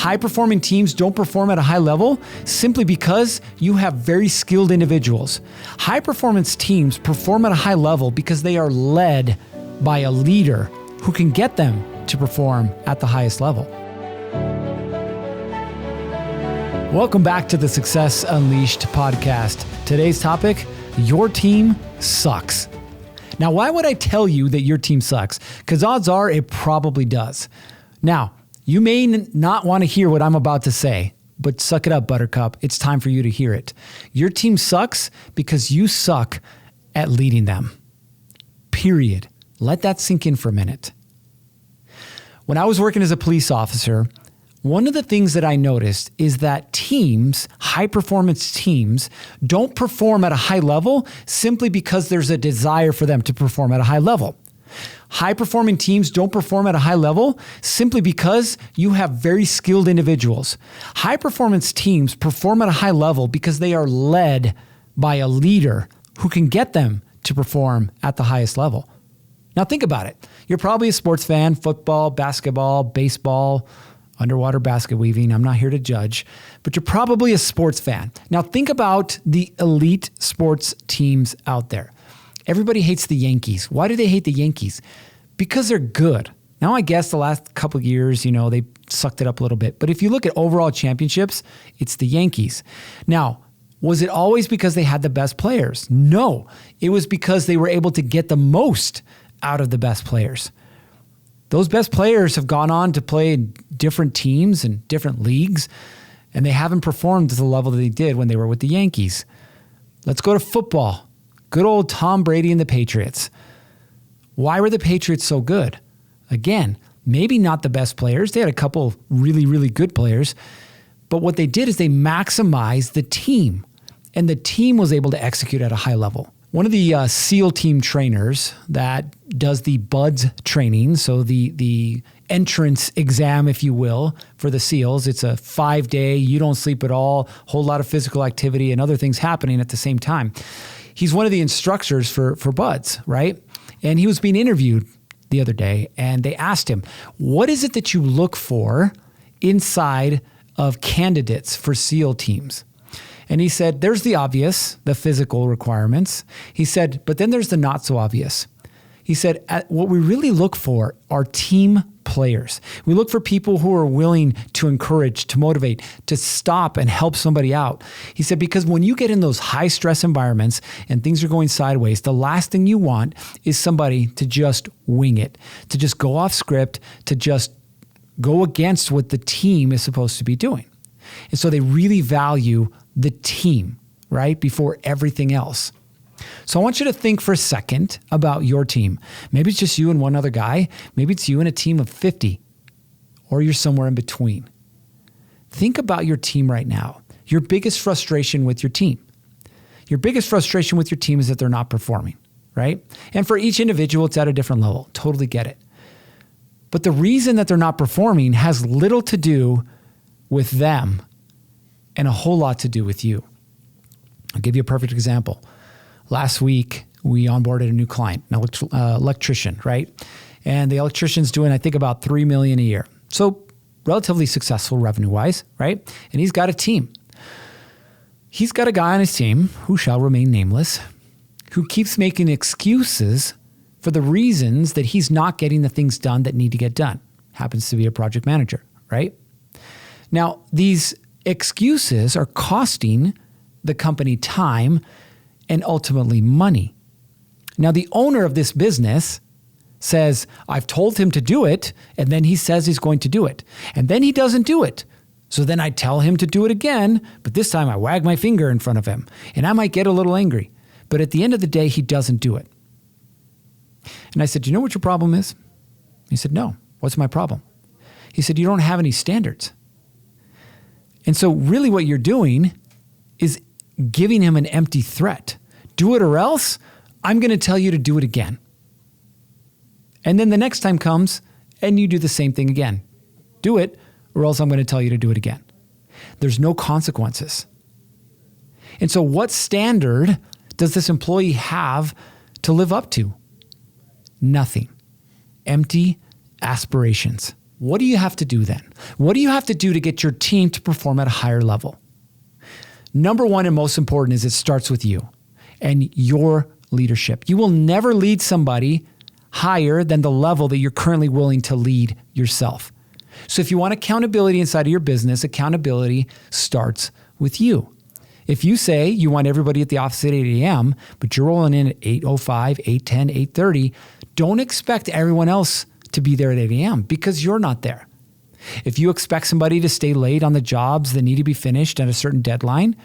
High-performing teams don't perform at a high level simply because you have very skilled individuals. High-performance teams perform at a high level because they are led by a leader who can get them to perform at the highest level. Welcome back to the Success Unleashed podcast. Today's topic, your team sucks. Now, why would I tell you that your team sucks? Because odds are it probably does. Now, you may not want to hear what I'm about to say, but suck it up, Buttercup. It's time for you to hear it. Your team sucks because you suck at leading them. Period. Let that sink in for a minute. When I was working as a police officer, one of the things that I noticed is that teams, high-performance teams, don't perform at a high level simply because there's a desire for them to perform at a high level. High-performing teams don't perform at a high level simply because you have very skilled individuals. High-performance teams perform at a high level because they are led by a leader who can get them to perform at the highest level. Now think about it. You're probably a sports fan, football, basketball, baseball, underwater basket weaving. I'm not here to judge, but you're probably a sports fan. Now think about the elite sports teams out there. Everybody hates the Yankees. Why do they hate the Yankees? Because they're good. Now, I guess the last couple of years, they sucked it up a little bit. But if you look at overall championships, it's the Yankees. Now, was it always because they had the best players? No, it was because they were able to get the most out of the best players. Those best players have gone on to play in different teams and different leagues, and they haven't performed to the level that they did when they were with the Yankees. Let's go to football. Good old Tom Brady and the Patriots. Why were the Patriots so good? Again, maybe not the best players. They had a couple really, really good players. But what they did is they maximized the team, and the team was able to execute at a high level. One of the SEAL team trainers that does the BUDS training, so the entrance exam, if you will, for the SEALs, it's a 5-day, you don't sleep at all, whole lot of physical activity and other things happening at the same time. He's one of the instructors for BUDS, right? And he was being interviewed the other day, and they asked him, what is it that you look for inside of candidates for SEAL teams? And he said, there's the obvious, the physical requirements. He said, but then there's the not so obvious. He said, what we really look for are team players. We look for people who are willing to encourage, to motivate, to stop and help somebody out. He said, because when you get in those high stress environments and things are going sideways, the last thing you want is somebody to just wing it, to just go off script, to just go against what the team is supposed to be doing. And so they really value the team, right, before everything else. So I want you to think for a second about your team. Maybe it's just you and one other guy. Maybe it's you and a team of 50, or you're somewhere in between. Think about your team right now. Your biggest frustration with your team. Your biggest frustration with your team is that they're not performing, right? And for each individual, it's at a different level. Totally get it. But the reason that they're not performing has little to do with them and a whole lot to do with you. I'll give you a perfect example. Last week, we onboarded a new client, an electrician, right? And the electrician's doing, I think, about $3 million a year. So relatively successful revenue-wise, right? And he's got a team. He's got a guy on his team who shall remain nameless, who keeps making excuses for the reasons that he's not getting the things done that need to get done. Happens to be a project manager, right? Now, these excuses are costing the company time and ultimately money. Now, the owner of this business says, I've told him to do it, and then he says he's going to do it. And then he doesn't do it. So then I tell him to do it again, but this time I wag my finger in front of him, and I might get a little angry. But at the end of the day, he doesn't do it. And I said, you know what your problem is? He said, no. What's my problem? He said, you don't have any standards. And so really what you're doing is giving him an empty threat. Do it or else I'm going to tell you to do it again. And then the next time comes and you do the same thing again. Do it or else I'm going to tell you to do it again. There's no consequences. And so what standard does this employee have to live up to? Nothing. Empty aspirations. What do you have to do then? What do you have to do to get your team to perform at a higher level? Number one and most important is it starts with you and your leadership. You will never lead somebody higher than the level that you're currently willing to lead yourself. So if you want accountability inside of your business, accountability starts with you. If you say you want everybody at the office at 8 a.m., but you're rolling in at 8:05, 8:10, 8:30, don't expect everyone else to be there at 8 a.m. because you're not there. If you expect somebody to stay late on the jobs that need to be finished at a certain deadline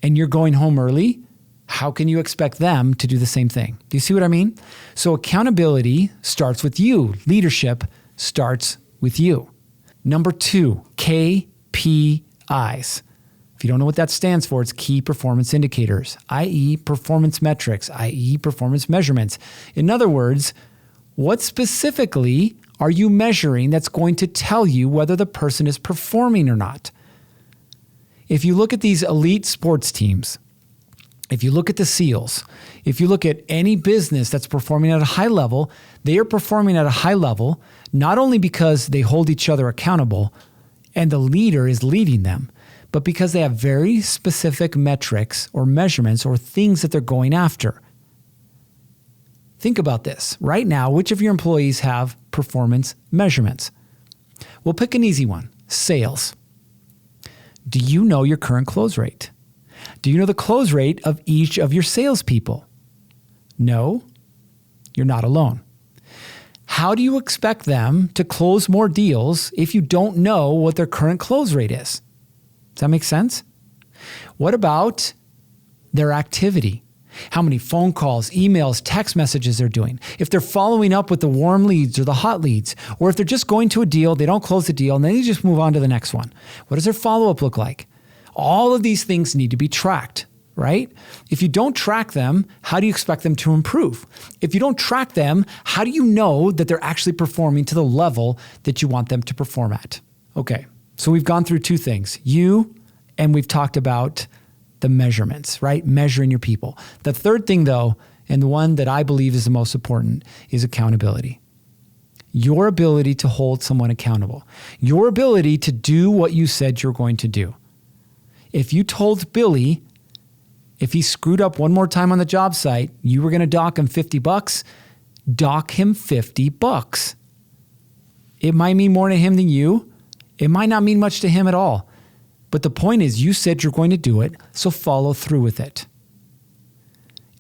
and you're going home early, how can you expect them to do the same thing? Do you see what I mean? So accountability starts with you. Leadership starts with you. Number 2, KPIs. If you don't know what that stands for, it's key performance indicators, i.e. performance metrics, i.e. performance measurements. In other words, what specifically are you measuring that's going to tell you whether the person is performing or not? If you look at these elite sports teams, if you look at the SEALs, if you look at any business that's performing at a high level, they are performing at a high level, not only because they hold each other accountable and the leader is leading them, but because they have very specific metrics or measurements or things that they're going after. Think about this. Right now, which of your employees have performance measurements? We'll pick an easy one, sales. Do you know your current close rate? Do you know the close rate of each of your salespeople? No, you're not alone. How do you expect them to close more deals if you don't know what their current close rate is? Does that make sense? What about their activity? How many phone calls, emails, text messages they're doing? If they're following up with the warm leads or the hot leads, or if they're just going to a deal, they don't close the deal, and then they just move on to the next one. What does their follow-up look like? All of these things need to be tracked, right? If you don't track them, how do you expect them to improve? If you don't track them, how do you know that they're actually performing to the level that you want them to perform at? Okay, so we've gone through 2 things, you, and we've talked about the measurements, right? Measuring your people. The third thing though, and the one that I believe is the most important, is accountability. Your ability to hold someone accountable. Your ability to do what you said you're going to do. If you told Billy, if he screwed up one more time on the job site, you were going to dock him $50, dock him $50. It might mean more to him than you. It might not mean much to him at all. But the point is, you said you're going to do it, so follow through with it.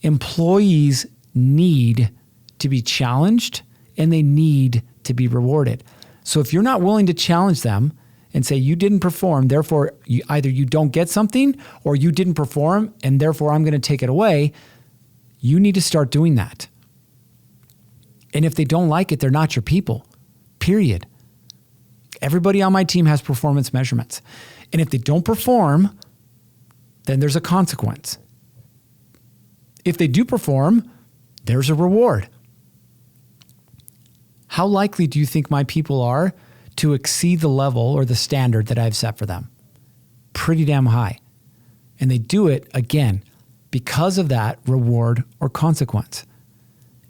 Employees need to be challenged and they need to be rewarded. So if you're not willing to challenge them and say you didn't perform, therefore either you don't get something or you didn't perform and therefore I'm going to take it away, you need to start doing that. And if they don't like it, they're not your people, period. Everybody on my team has performance measurements. And if they don't perform, then there's a consequence. If they do perform, there's a reward. How likely do you think my people are to exceed the level or the standard that I've set for them? Pretty damn high. And they do it, again, because of that reward or consequence.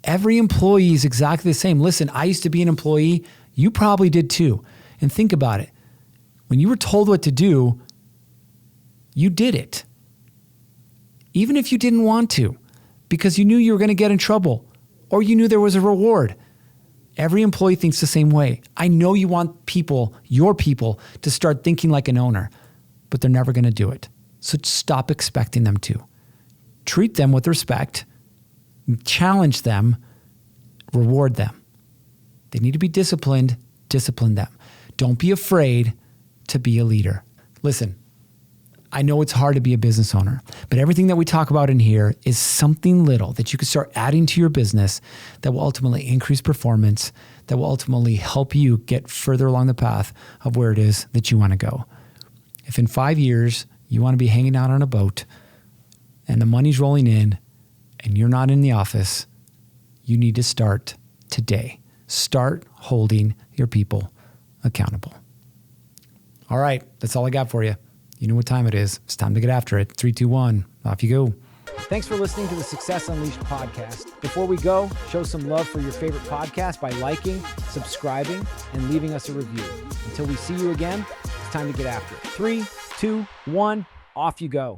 Every employee is exactly the same. Listen, I used to be an employee. You probably did too. And think about it. When you were told what to do, you did it. Even if you didn't want to, because you knew you were going to get in trouble or you knew there was a reward. Every employee thinks the same way. I know you want people, your people, to start thinking like an owner, but they're never going to do it. So stop expecting them to. Treat them with respect, challenge them, reward them. They need to be disciplined, discipline them. Don't be afraid to be a leader. Listen, I know it's hard to be a business owner, but everything that we talk about in here is something little that you can start adding to your business that will ultimately increase performance, that will ultimately help you get further along the path of where it is that you want to go. If in 5 years you want to be hanging out on a boat and the money's rolling in and you're not in the office, you need to start today. Start holding your people accountable. All right, that's all I got for you. You know what time it is. It's time to get after it. 3, 2, 1, off you go. Thanks for listening to the Success Unleashed podcast. Before we go, show some love for your favorite podcast by liking, subscribing, and leaving us a review. Until we see you again, it's time to get after it. 3, 2, 1, off you go.